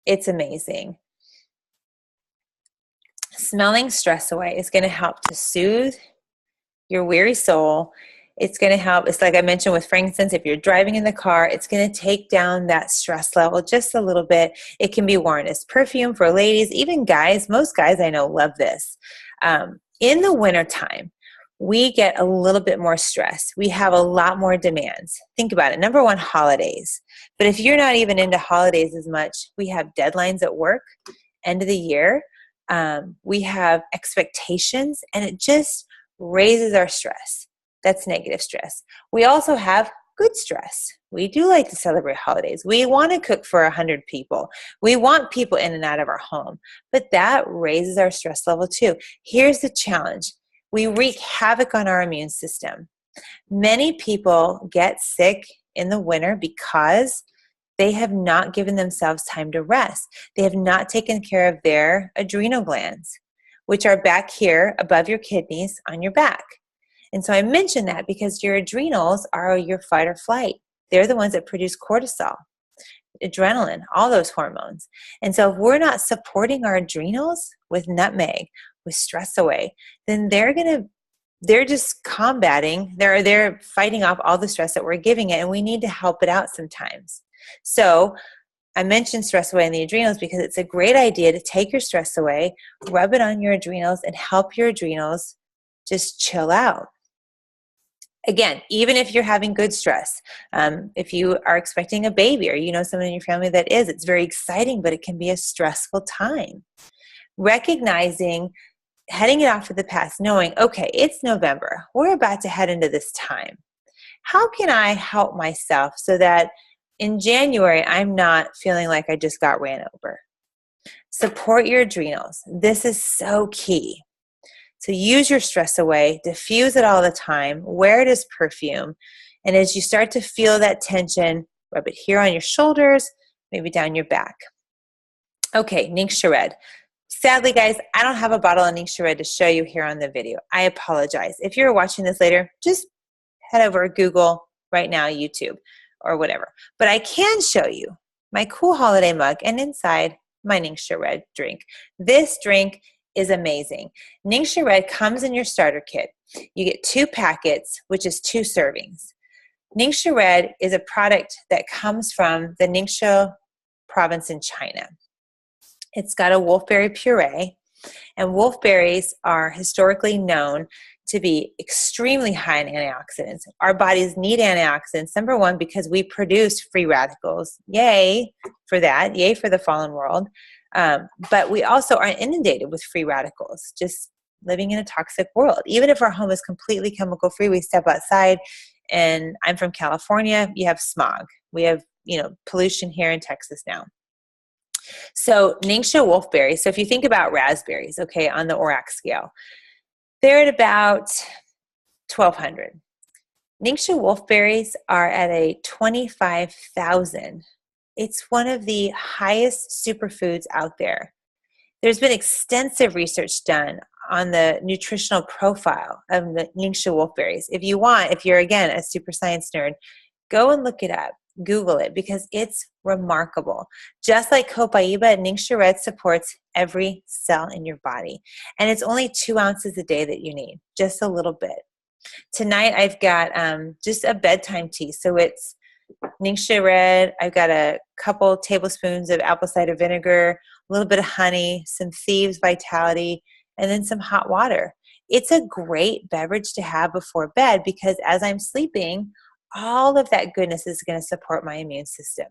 It's amazing. Smelling stress away is going to help to soothe your weary soul. It's going to help. It's like I mentioned with frankincense, if you're driving in the car, it's going to take down that stress level just a little bit. It can be worn as perfume for ladies, even guys. Most guys I know love this. In the wintertime, we get a little bit more stress. We have a lot more demands. Think about it. Number one, holidays. But if you're not even into holidays as much, we have deadlines at work, end of the year. We have expectations, and it just raises our stress. That's negative stress. We also have good stress. We do like to celebrate holidays. We want to cook for 100 people. We want people in and out of our home. But that raises our stress level too. Here's the challenge. We wreak havoc on our immune system. Many people get sick in the winter because they have not given themselves time to rest. They have not taken care of their adrenal glands, which are back here above your kidneys on your back. And so I mention that because your adrenals are your fight or flight. They're the ones that produce cortisol, adrenaline, all those hormones. And so if we're not supporting our adrenals with nutmeg, with stress away, then they're going to they're just combating, they're fighting off all the stress that we're giving it, and we need to help it out sometimes. So I mentioned stress away in the adrenals because it's a great idea to take your stress away, rub it on your adrenals, and help your adrenals just chill out. Again, even if you're having good stress, if you are expecting a baby or you know someone in your family that is, it's very exciting, but it can be a stressful time. Recognizing, heading it off to the past, knowing, okay, it's November. We're about to head into this time. How can I help myself so that in January, I'm not feeling like I just got ran over? Support your adrenals. This is so key. So use your stress away, diffuse it all the time, wear it as perfume. And as you start to feel that tension, rub it here on your shoulders, maybe down your back. Okay, Ningxia Red. Sadly, guys, I don't have a bottle of Ningxia Red to show you here on the video. I apologize. If you're watching this later, just head over, Google right now, YouTube, or whatever. But I can show you my cool holiday mug and inside my Ningxia Red drink. This drink is amazing. Ningxia Red comes in your starter kit. You get 2 packets, which is 2 servings. Ningxia Red is a product that comes from the Ningxia province in China. It's got a wolfberry puree, and wolfberries are historically known to be extremely high in antioxidants. Our bodies need antioxidants, number one, because we produce free radicals. Yay for that. Yay for the fallen world. But we also are inundated with free radicals, just living in a toxic world. Even if our home is completely chemical free, we step outside, and I'm from California, you have smog. We have, pollution here in Texas now. So Ningxia wolfberry, so if you think about raspberries, okay, on the ORAC scale, they're at about 1,200. Ningxia wolfberries are at a 25,000. It's one of the highest superfoods out there. There's been extensive research done on the nutritional profile of the Ningxia wolfberries. If you're, again, a super science nerd, go and look it up. Google it because it's remarkable. Just like Copaiba, Ningxia Red supports every cell in your body. And it's only 2 ounces a day that you need, just a little bit. Tonight I've got just a bedtime tea. So it's Ningxia Red. I've got a couple tablespoons of apple cider vinegar, a little bit of honey, some Thieves Vitality, and then some hot water. It's a great beverage to have before bed because as I'm sleeping, all of that goodness is going to support my immune system.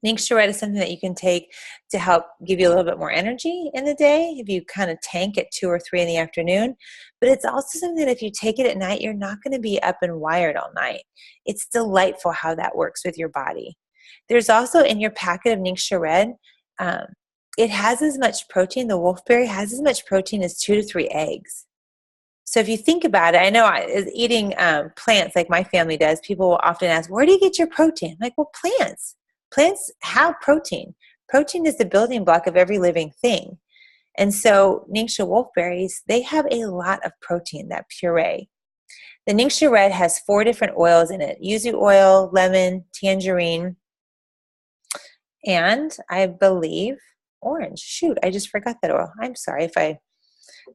Ningxia Red is something that you can take to help give you a little bit more energy in the day if you kind of tank at 2 or 3 in the afternoon. But it's also something that if you take it at night, you're not going to be up and wired all night. It's delightful how that works with your body. There's also in your packet of Ningxia Red, it has as much protein, the wolfberry has as much protein as 2 to 3 eggs. So if you think about it, I know eating plants like my family does, people will often ask, where do you get your protein? I'm like, well, plants. Plants have protein. Protein is the building block of every living thing. And so Ningxia wolfberries, they have a lot of protein, that puree. The Ningxia Red has 4 different oils in it: yuzu oil, lemon, tangerine, and I believe orange. Shoot, I just forgot that oil. I'm sorry if I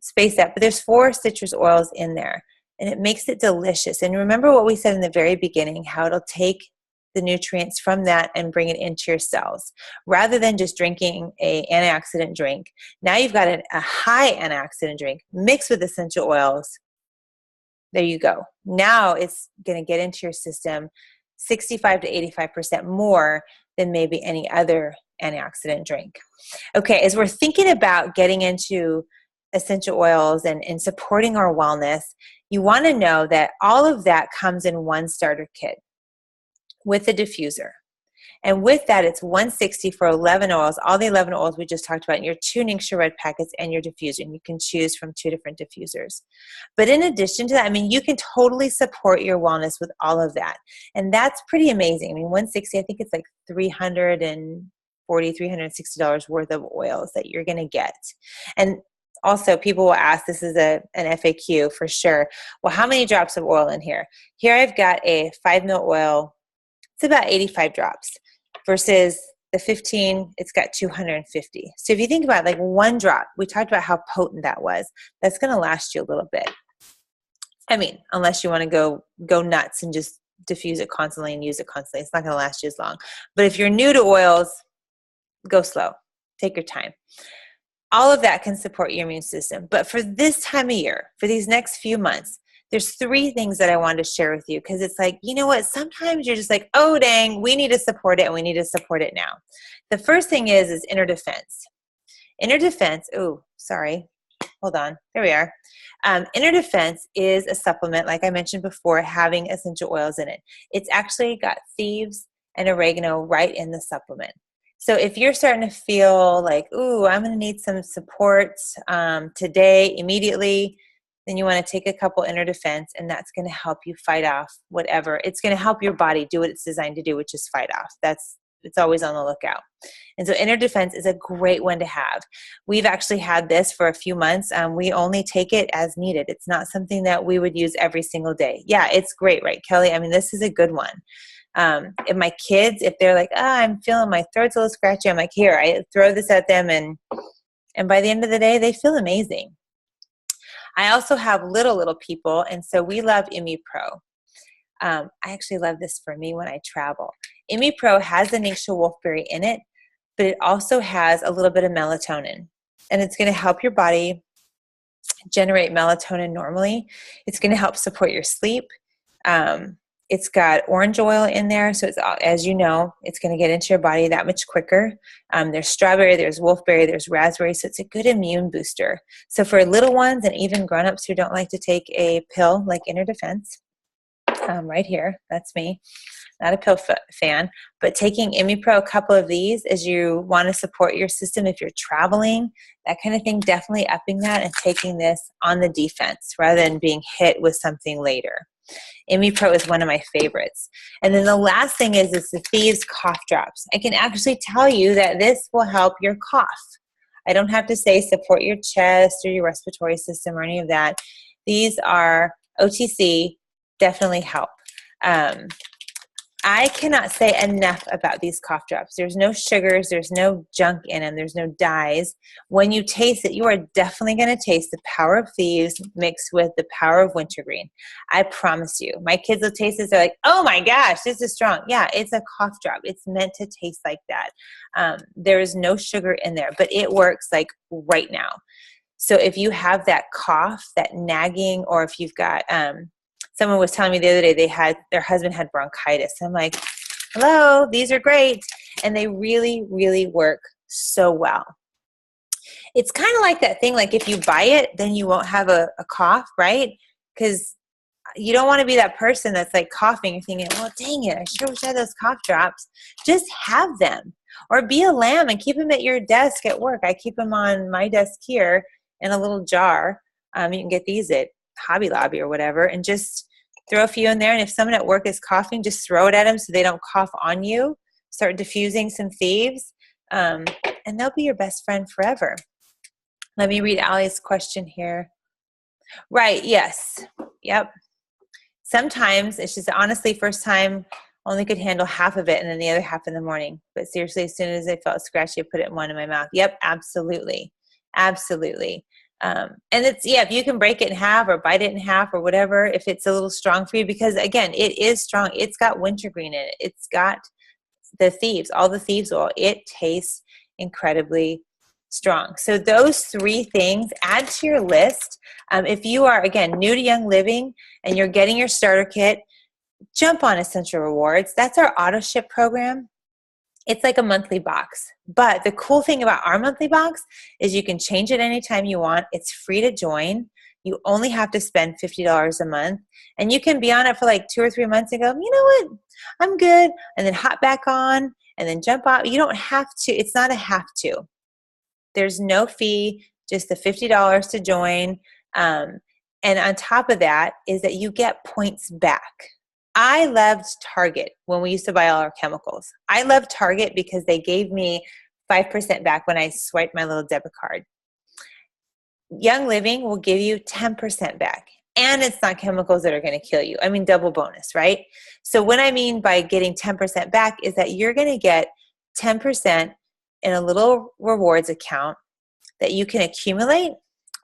spaced that, but there's 4 citrus oils in there, and it makes it delicious. And remember what we said in the very beginning, how it'll take the nutrients from that and bring it into your cells. Rather than just drinking an antioxidant drink, now you've got a high antioxidant drink mixed with essential oils. There you go. Now it's going to get into your system 65 to 85% more than maybe any other antioxidant drink. Okay, as we're thinking about getting into essential oils and supporting our wellness, you want to know that all of that comes in one starter kit with a diffuser. And with that, it's $160 for 11 oils, all the 11 oils we just talked about, in your 2 Ningxia Red packets and your diffuser. And you can choose from 2 different diffusers. But in addition to that, you can totally support your wellness with all of that. And that's pretty amazing. $160, I think it's like $360 worth of oils that you're going to get. And also, people will ask, this is an FAQ for sure, well, how many drops of oil in here? Here I've got a 5 ml oil. It's about 85 drops versus the 15, it's got 250. So if you think about like 1 drop, we talked about how potent that was. That's going to last you a little bit. I mean, unless you want to go nuts and just diffuse it constantly and use it constantly. It's not going to last you as long. But if you're new to oils, go slow. Take your time. All of that can support your immune system. But for this time of year, for these next few months, there's 3 things that I wanted to share with you, because it's like, you know what? Sometimes you're just like, oh, dang, we need to support it, and we need to support it now. The first thing is inner defense. Inner defense, oh, sorry. Hold on. There we are. Inner defense is a supplement, like I mentioned before, having essential oils in it. It's actually got thieves and oregano right in the supplement. So if you're starting to feel like, ooh, I'm going to need some support today, immediately, then you want to take a couple inner defense, and that's going to help you fight off whatever. It's going to help your body do what it's designed to do, which is fight off. It's always on the lookout. And so inner defense is a great one to have. We've actually had this for a few months. We only take it as needed. It's not something that we would use every single day. Yeah, it's great, right, Kelly? I mean, this is a good one. If my kids, if they're like, I'm feeling my throat's a little scratchy, I'm like, here, I throw this at them, and by the end of the day, they feel amazing. I also have little people, and so we love ImmuPro. I actually love this for me when I travel. ImmuPro has the Ningxia Wolfberry in it, but it also has a little bit of melatonin, and it's going to help your body generate melatonin normally. It's going to help support your sleep. It's got orange oil in there, so it's, as you know, it's going to get into your body that much quicker. There's strawberry, there's wolfberry, there's raspberry, so it's a good immune booster. So for little ones and even grown-ups who don't like to take a pill like Inner Defense, right here, that's me, not a pill fan, but taking ImmuPro, a couple of these as you want to support your system if you're traveling, that kind of thing, definitely upping that and taking this on the defense rather than being hit with something later. ImmuPro is one of my favorites. And then the last thing is the Thieves Cough Drops. I can actually tell you that this will help your cough. I don't have to say support your chest or your respiratory system or any of that. These are OTC, definitely help. I cannot say enough about these cough drops. There's no sugars, there's no junk in them, there's no dyes. When you taste it, you are definitely going to taste the power of thieves mixed with the power of wintergreen. I promise you. My kids will taste this, they're like, oh my gosh, this is strong. Yeah, it's a cough drop. It's meant to taste like that. There is no sugar in there, but it works like right now. So if you have that cough, that nagging, or if you've got someone was telling me the other day their husband had bronchitis. I'm like, hello, these are great. And they really, really work so well. It's kind of like that thing, like if you buy it, then you won't have a cough, right? Because you don't want to be that person that's like coughing. You're thinking, well, dang it, I sure wish I had those cough drops. Just have them. Or be a lamb and keep them at your desk at work. I keep them on my desk here in a little jar. You can get these at Hobby Lobby or whatever, and just throw a few in there. And if someone at work is coughing, just throw it at them so they don't cough on you. Start diffusing some thieves, and they'll be your best friend forever. Let me read Allie's question here. Right, yes, yep. Sometimes it's just honestly first time only could handle half of it and then the other half in the morning. But seriously, as soon as I felt scratchy, I put it in one in my mouth. Yep, absolutely, absolutely. And it's, yeah, if you can break it in half or bite it in half or whatever, if it's a little strong for you, because again, it is strong. It's got wintergreen in it. It's got the thieves, all the thieves oil. It tastes incredibly strong. So those 3 things, add to your list. If you are, again, new to Young Living and you're getting your starter kit, jump on Essential Rewards. That's our auto ship program. It's like a monthly box. But the cool thing about our monthly box is you can change it anytime you want. It's free to join. You only have to spend $50 a month. And you can be on it for like 2 or 3 months and go, you know what, I'm good. And then hop back on and then jump off. You don't have to. It's not a have to. There's no fee, just the $50 to join. And on top of that is that you get points back. I loved Target when we used to buy all our chemicals. I loved Target because they gave me 5% back when I swiped my little debit card. Young Living will give you 10% back. And it's not chemicals that are going to kill you. I mean, double bonus, right? So what I mean by getting 10% back is that you're going to get 10% in a little rewards account that you can accumulate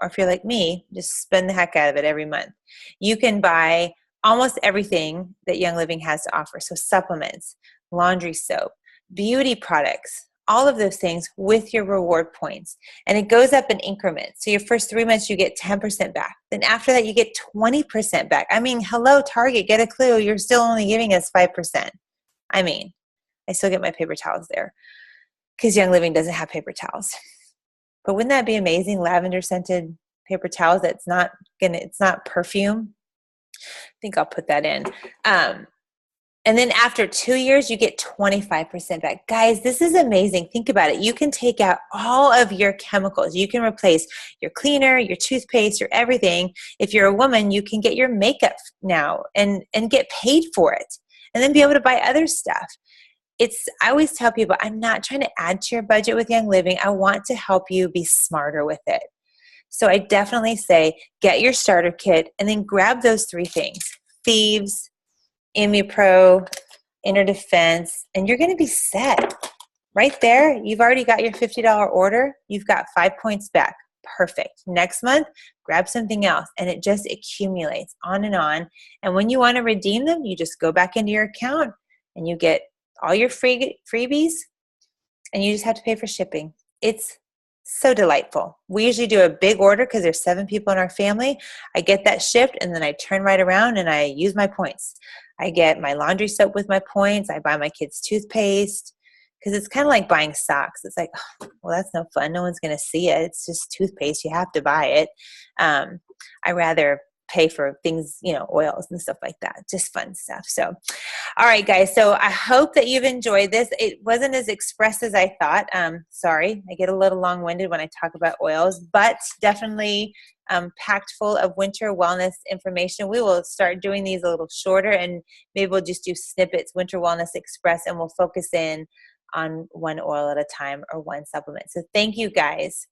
or if you're like me, just spend the heck out of it every month, you can buy almost everything that Young Living has to offer. So supplements, laundry soap, beauty products, all of those things with your reward points. And it goes up in increments. So your first 3 months, you get 10% back. Then after that, you get 20% back. I mean, hello, Target, get a clue. You're still only giving us 5%. I mean, I still get my paper towels there because Young Living doesn't have paper towels. But wouldn't that be amazing? Lavender scented paper towels it's not perfume. I think I'll put that in. And then after 2 years, you get 25% back. Guys, this is amazing. Think about it. You can take out all of your chemicals. You can replace your cleaner, your toothpaste, your everything. If you're a woman, you can get your makeup now and get paid for it, and then be able to buy other stuff. I always tell people, I'm not trying to add to your budget with Young Living. I want to help you be smarter with it. So I definitely say get your starter kit and then grab those 3 things: Thieves, ImmuPro, Inner Defense, and you're going to be set. Right there, you've already got your $50 order. You've got 5 points back. Perfect. Next month, grab something else, and it just accumulates on and on. And when you want to redeem them, you just go back into your account and you get all your freebies, and you just have to pay for shipping. It's so delightful. We usually do a big order because there's 7 people in our family. I get that shipped, and then I turn right around and I use my points. I get my laundry soap with my points. I buy my kids' toothpaste because it's kind of like buying socks. It's like, oh, well, that's no fun. No one's going to see it. It's just toothpaste. You have to buy it. I rather pay for things, oils and stuff like that. Just fun stuff. So, all right, guys. So I hope that you've enjoyed this. It wasn't as expressed as I thought. Sorry, I get a little long-winded when I talk about oils, but definitely packed full of winter wellness information. We will start doing these a little shorter, and maybe we'll just do snippets, Winter Wellness Express, and we'll focus in on one oil at a time or one supplement. So thank you, guys.